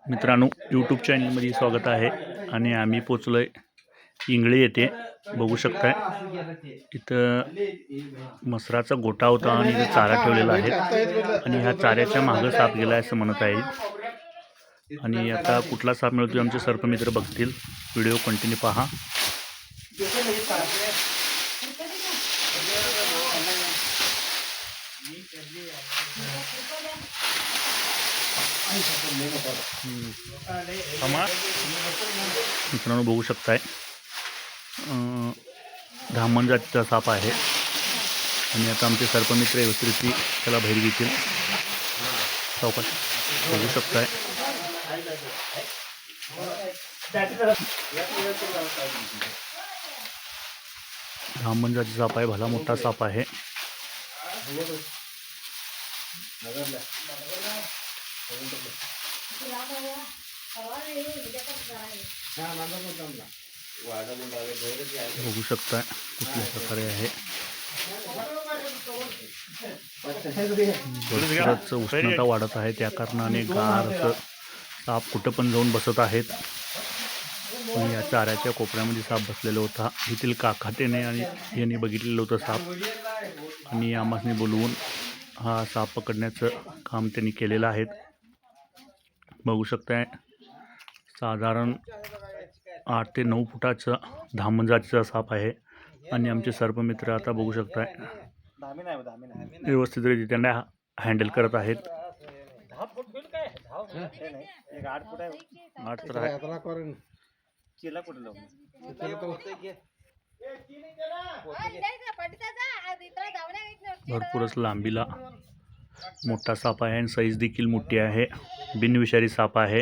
मित्रांनो, यूट्यूब चॅनलमध्ये स्वागत आहे आणि आम्ही पोचलोय इंगळे येथे. बघू शकताय इथं मसराचा गोठा होता आणि इथं चारा ठेवलेला आहे आणि ह्या चाऱ्याच्या मागं साप गेला असं म्हणत आहे. आणि आता कुठला साप मिळतोय आमचे सर्पमित्र बघतील. व्हिडिओ कंटिन्यू पहा. मित्रांनो बघू शकताय धामण जातीचा साप आहे आणि आता आमचे सर्पमित्र व्यवस्थित त्याला बाहेर घेतील. सावकाश बघू शकताय. धामण जातीचा साप आहे, भला मोठा साप आहे. बघू शकताय कुठल्या प्रकारे आहे. उष्णता वाढत आहे, त्या कारणाने गार असं साप कुठं पण जाऊन बसत आहेत. आणि या चाऱ्याच्या कोपऱ्यामध्ये साप बसलेला होता. येथील काकाटेने आणि यांनी बघितलेलं होतं साप आणि आम्हासनी बोलवून हा साप पकडण्याचं काम त्यांनी केलेलं आहे. बघू शकताय साधारण 8 ते 9 फुटाचा धामण जातीचा साप आहे आणि आमचे सर्पमित्र आता बघू शकताय व्यवस्थितरित्या त्यांना हँडल करत आहेत. 8 तर आहे. भरपूरच लांबीला मोठा साप आहे आणि साईज देखील मोठी आहे. बिनविषारी साप आहे.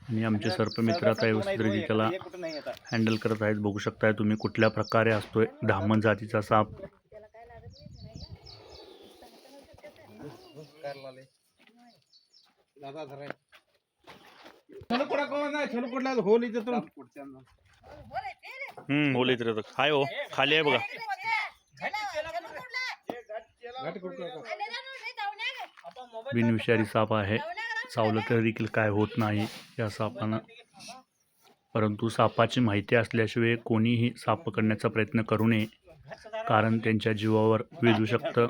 आणि आमचे सर्पमित्र आता व्यवस्थित त्याला हँडल करत आहेत. बघू शकताय तुम्ही कुठल्या प्रकारे असतोय धामण जातीचा साप. होल इथे हाय हो, खाली आहे बघा. बिनविषारी साप आहे. चावलं तर देखील काय होत नाही या सापानं. परंतु सापाची माहिती असल्याशिवाय कोणीही साप पकडण्याचा प्रयत्न करू नये, कारण त्यांच्या जीवावर विझू शकतं.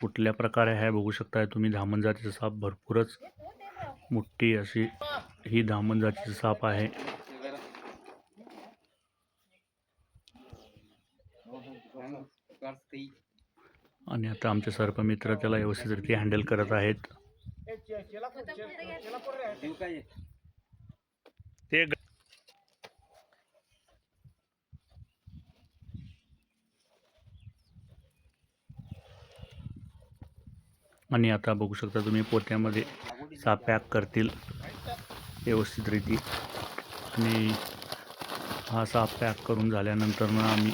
कुठल्या प्रकारे आहे बघू शकताय तुम्ही. धामण जातीचा साप भरपूरच मोठी अशी ही धामण जातीचा साप आहे. आणि आता आमचे सर्पमित्र त्याला व्यवस्थितरित्या हँडल करत आहेत. ते आणि आता बघू शकता तुम्ही पोत्यामध्ये साप पॅक करतील व्यवस्थितरित्या. आणि हा साप पॅक करून झाल्यानंतर ना आम्ही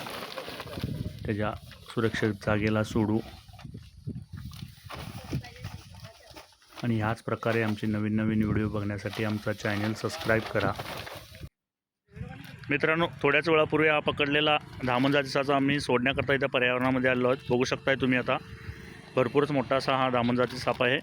त्याच्या सुरक्षित जागेला सोडू. आणि ह्याच प्रकारे आमचे नवीन नवीन व्हिडिओ बघण्यासाठी आमचा चॅनल सबस्क्राईब करा. मित्रांनो, थोड्याच वेळापूर्वी हा पकडलेला धामण जातीचा आम्ही सोडण्याकरता इथं पर्यावरणामध्ये आलो आहोत. बघू शकताय तुम्ही आता भरपूरच मोठा असा हा धामण जातीचा साप आहे.